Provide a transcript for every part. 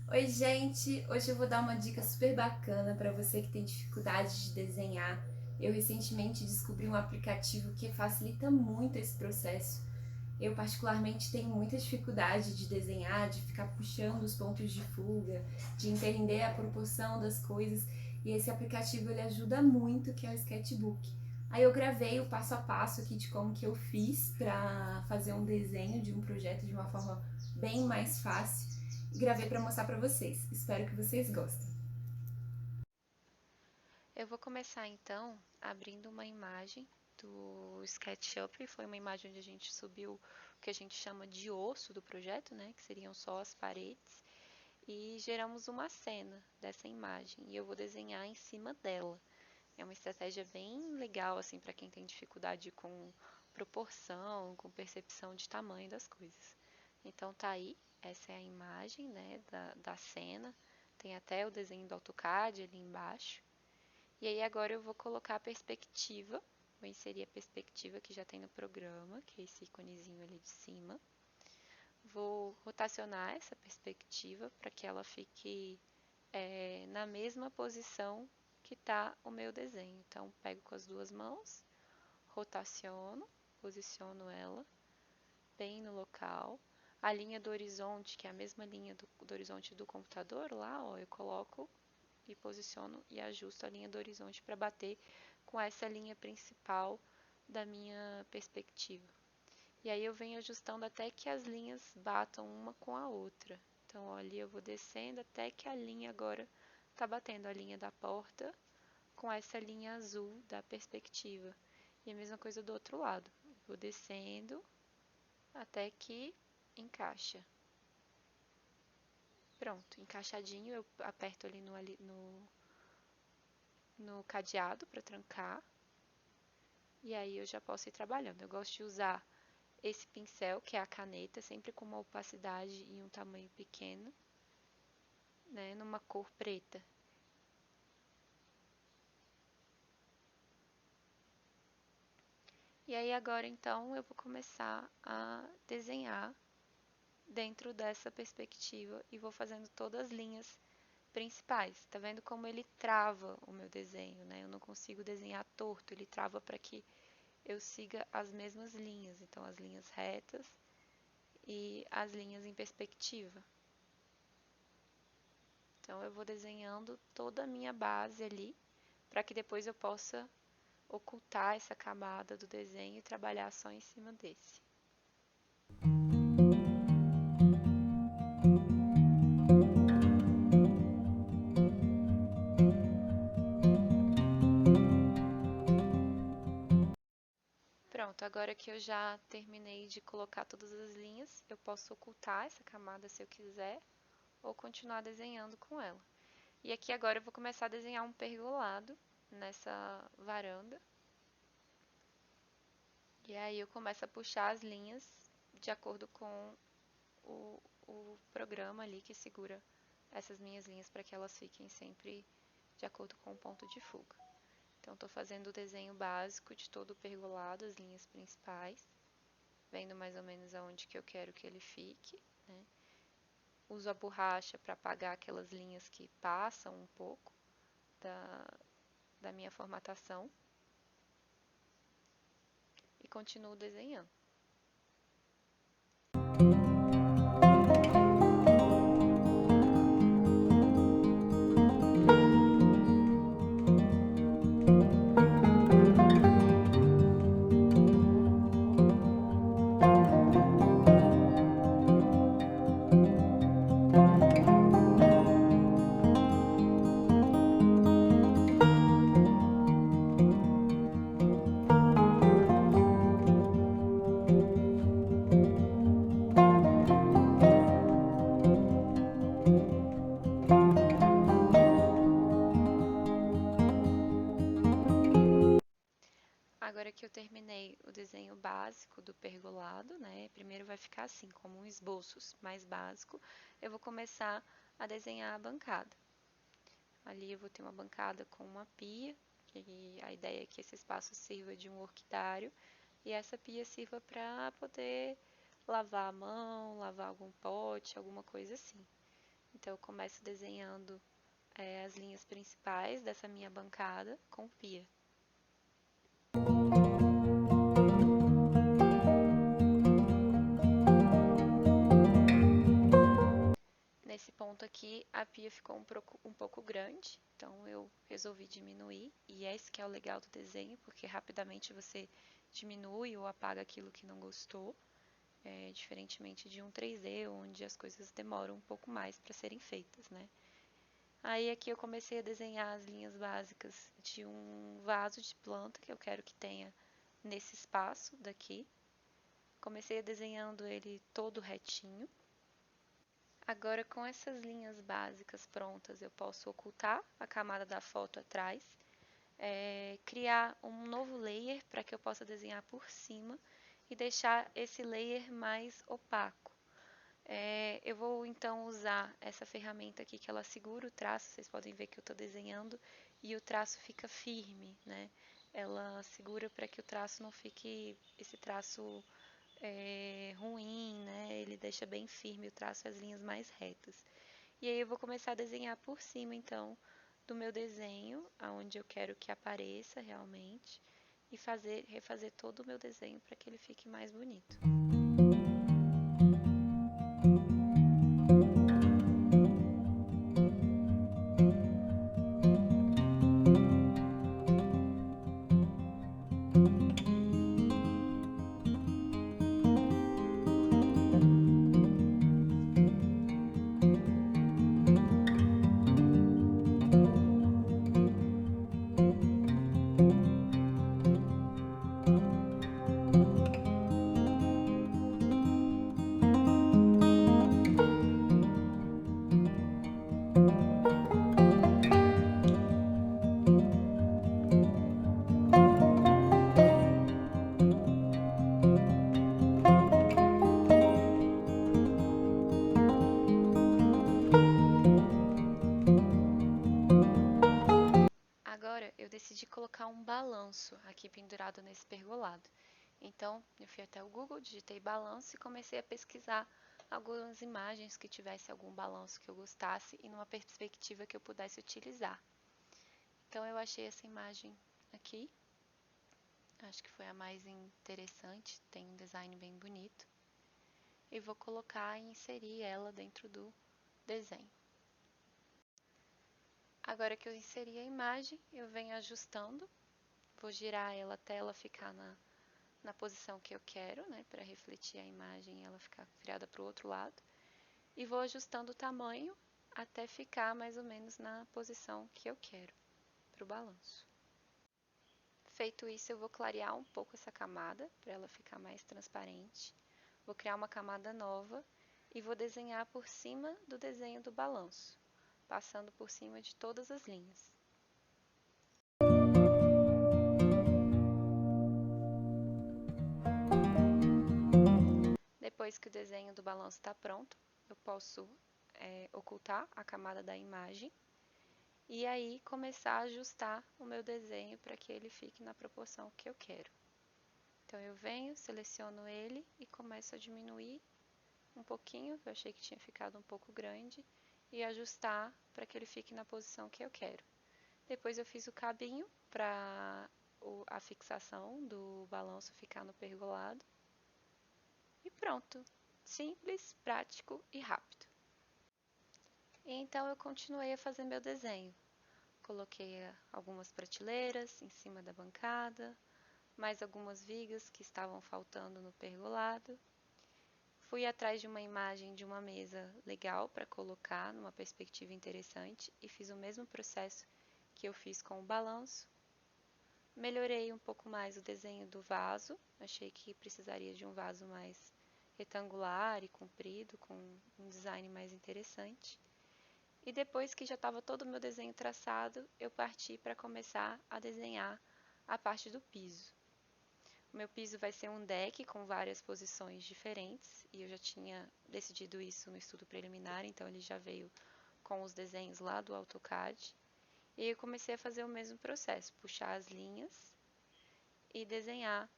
Oi, gente! Hoje eu vou dar uma dica super bacana para você que tem dificuldade de desenhar. Eu recentemente descobri um aplicativo que facilita muito esse processo. Eu, particularmente, tenho muita dificuldade de desenhar, de ficar puxando os pontos de fuga, de entender a proporção das coisas, e esse aplicativo ele ajuda muito, que é o Sketchbook. Aí eu gravei o passo a passo aqui de como que eu fiz para fazer um desenho de um projeto de uma forma bem mais fácil e gravei para mostrar para vocês. Espero que vocês gostem. Eu vou começar então abrindo uma imagem do SketchUp. Foi uma imagem onde a gente subiu o que a gente chama de osso do projeto, né? Que seriam só as paredes. E geramos uma cena dessa imagem e eu vou desenhar em cima dela. É uma estratégia bem legal assim para quem tem dificuldade com proporção, com percepção de tamanho das coisas. Então tá aí, essa é a imagem, né, da cena. Tem até o desenho do AutoCAD ali embaixo. E aí agora eu vou colocar a perspectiva, vou inserir a perspectiva que já tem no programa, que é esse íconezinho ali de cima. Vou rotacionar essa perspectiva para que ela fique na mesma posição que está o meu desenho. Então, pego com as duas mãos, rotaciono, posiciono ela bem no local. A linha do horizonte, que é a mesma linha do horizonte do computador, lá, ó, eu coloco e posiciono e ajusto a linha do horizonte para bater com essa linha principal da minha perspectiva. E aí eu venho ajustando até que as linhas batam uma com a outra. Então, ó, ali eu vou descendo até que a linha agora está batendo a linha da porta com essa linha azul da perspectiva. E a mesma coisa do outro lado. Vou descendo até que encaixa. Pronto, encaixadinho, eu aperto ali no cadeado para trancar. E aí eu já posso ir trabalhando. Eu gosto de usar esse pincel, que é a caneta, sempre com uma opacidade e um tamanho pequeno, né, numa cor preta. E aí agora então eu vou começar a desenhar dentro dessa perspectiva e vou fazendo todas as linhas principais. Tá vendo como ele trava o meu desenho, né? Eu não consigo desenhar torto, ele trava para que eu siga as mesmas linhas, então as linhas retas e as linhas em perspectiva. Então eu vou desenhando toda a minha base ali, para que depois eu possa ocultar essa camada do desenho e trabalhar só em cima desse. Pronto, agora que eu já terminei de colocar todas as linhas, eu posso ocultar essa camada se eu quiser, ou continuar desenhando com ela. E aqui agora eu vou começar a desenhar um pergolado nessa varanda. E aí eu começo a puxar as linhas de acordo com o programa ali que segura essas minhas linhas para que elas fiquem sempre de acordo com o ponto de fuga. Então, estou fazendo o desenho básico de todo o pergolado, as linhas principais, vendo mais ou menos aonde que eu quero que ele fique, né? Uso a borracha para apagar aquelas linhas que passam um pouco da, da minha formatação e continuo desenhando. Agora que eu terminei o desenho básico do pergolado, né? Primeiro vai ficar assim, como um esboço mais básico. Eu vou começar a desenhar a bancada. Ali eu vou ter uma bancada com uma pia, que a ideia é que esse espaço sirva de um orquidário e essa pia sirva para poder lavar a mão, lavar algum pote, alguma coisa assim. Então eu começo desenhando as linhas principais dessa minha bancada com pia. Nesse ponto aqui, a pia ficou um pouco grande, então eu resolvi diminuir, e esse que é o legal do desenho, porque rapidamente você diminui ou apaga aquilo que não gostou, diferentemente de um 3D, onde as coisas demoram um pouco mais para serem feitas, né? Aí aqui eu comecei a desenhar as linhas básicas de um vaso de planta que eu quero que tenha nesse espaço daqui. Comecei desenhando ele todo retinho. Agora, com essas linhas básicas prontas, eu posso ocultar a camada da foto atrás, criar um novo layer para que eu possa desenhar por cima e deixar esse layer mais opaco. Eu vou então usar essa ferramenta aqui que ela segura o traço, vocês podem ver que eu estou desenhando e o traço fica firme, né? Ela segura para que o traço não fique esse traço ruim, né? Ele deixa bem firme o traço e as linhas mais retas. E aí eu vou começar a desenhar por cima, então, do meu desenho, aonde eu quero que apareça realmente, e refazer todo o meu desenho para que ele fique mais bonito. Agora eu decidi colocar um balanço aqui pendurado nesse pergolado. Então eu fui até o Google, digitei balanço e comecei a pesquisar algumas imagens que tivesse algum balanço que eu gostasse e numa perspectiva que eu pudesse utilizar. Então eu achei essa imagem aqui, acho que foi a mais interessante, tem um design bem bonito. E vou colocar e inserir ela dentro do desenho. Agora que eu inseri a imagem, eu venho ajustando, vou girar ela até ela ficar na posição que eu quero, né, para refletir a imagem e ela ficar virada para o outro lado. E vou ajustando o tamanho até ficar mais ou menos na posição que eu quero para o balanço. Feito isso, eu vou clarear um pouco essa camada para ela ficar mais transparente. Vou criar uma camada nova e vou desenhar por cima do desenho do balanço, passando por cima de todas as linhas. Depois que o desenho do balanço está pronto, eu posso ocultar a camada da imagem e aí começar a ajustar o meu desenho para que ele fique na proporção que eu quero. Então eu venho, seleciono ele e começo a diminuir um pouquinho, eu achei que tinha ficado um pouco grande, e ajustar para que ele fique na posição que eu quero. Depois eu fiz o cabinho para a fixação do balanço ficar no pergolado. E pronto! Simples, prático e rápido. E então eu continuei a fazer meu desenho. Coloquei algumas prateleiras em cima da bancada, mais algumas vigas que estavam faltando no pergolado. Fui atrás de uma imagem de uma mesa legal para colocar numa perspectiva interessante e fiz o mesmo processo que eu fiz com o balanço. Melhorei um pouco mais o desenho do vaso, achei que precisaria de um vaso mais retangular e comprido, com um design mais interessante. E depois que já estava todo o meu desenho traçado, eu parti para começar a desenhar a parte do piso. O meu piso vai ser um deck com várias posições diferentes, e eu já tinha decidido isso no estudo preliminar, então ele já veio com os desenhos lá do AutoCAD. E eu comecei a fazer o mesmo processo, puxar as linhas e desenhar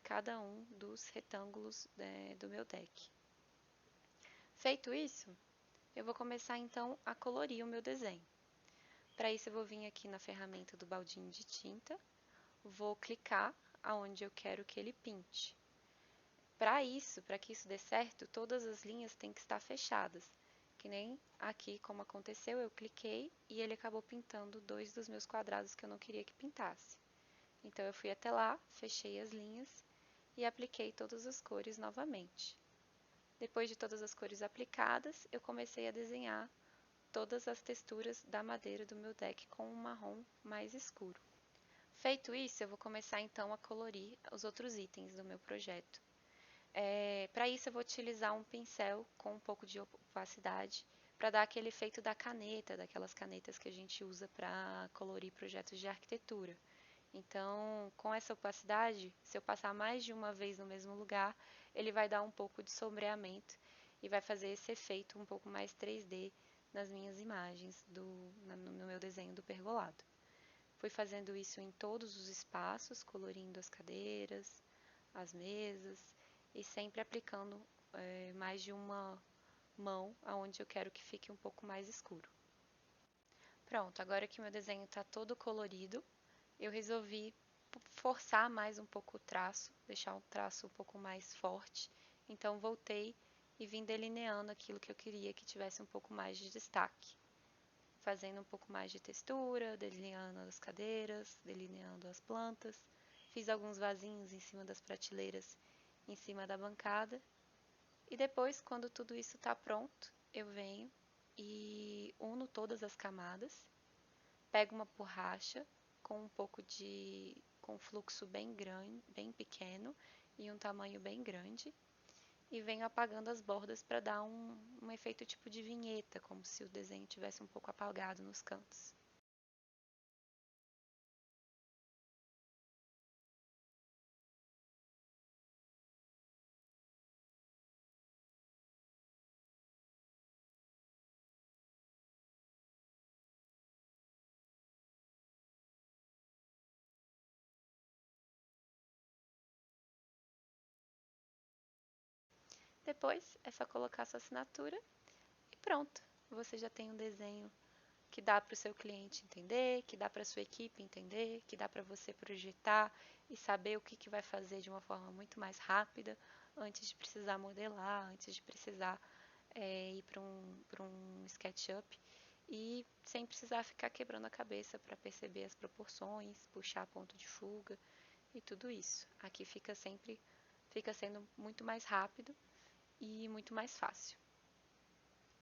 cada um dos retângulos do meu deck. Feito isso, Eu vou começar então a colorir o meu desenho. Para isso eu vou vir aqui na ferramenta do baldinho de tinta, vou clicar aonde eu quero que ele pinte. Para que isso dê certo, todas as linhas têm que estar fechadas. Que nem aqui, como aconteceu, eu cliquei e ele acabou pintando dois dos meus quadrados que eu não queria que pintasse. Então eu fui até lá, fechei as linhas e apliquei todas as cores novamente. Depois de todas as cores aplicadas, eu comecei a desenhar todas as texturas da madeira do meu deck com um marrom mais escuro. Feito isso, eu vou começar então a colorir os outros itens do meu projeto. Para isso, eu vou utilizar um pincel com um pouco de opacidade para dar aquele efeito da caneta, daquelas canetas que a gente usa para colorir projetos de arquitetura. Então, com essa opacidade, se eu passar mais de uma vez no mesmo lugar, ele vai dar um pouco de sombreamento e vai fazer esse efeito um pouco mais 3D nas minhas imagens, no meu desenho do pergolado. Fui fazendo isso em todos os espaços, colorindo as cadeiras, as mesas e sempre aplicando mais de uma mão aonde eu quero que fique um pouco mais escuro. Pronto, agora que meu desenho está todo colorido, eu resolvi forçar mais um pouco o traço, deixar o traço um pouco mais forte. Então voltei e vim delineando aquilo que eu queria que tivesse um pouco mais de destaque, fazendo um pouco mais de textura, delineando as cadeiras, delineando as plantas. Fiz alguns vasinhos em cima das prateleiras, em cima da bancada. E depois, quando tudo isso está pronto, eu venho e uno todas as camadas, pego uma borracha com um pouco com um fluxo bem grande, bem pequeno e um tamanho bem grande, e venho apagando as bordas para dar um efeito tipo de vinheta, como se o desenho tivesse um pouco apagado nos cantos. Depois é só colocar sua assinatura e pronto. Você já tem um desenho que dá para o seu cliente entender, que dá para a sua equipe entender, que dá para você projetar e saber o que vai fazer de uma forma muito mais rápida, antes de precisar modelar, antes de precisar ir para um SketchUp e sem precisar ficar quebrando a cabeça para perceber as proporções, puxar ponto de fuga e tudo isso. Aqui fica sendo muito mais rápido e muito mais fácil.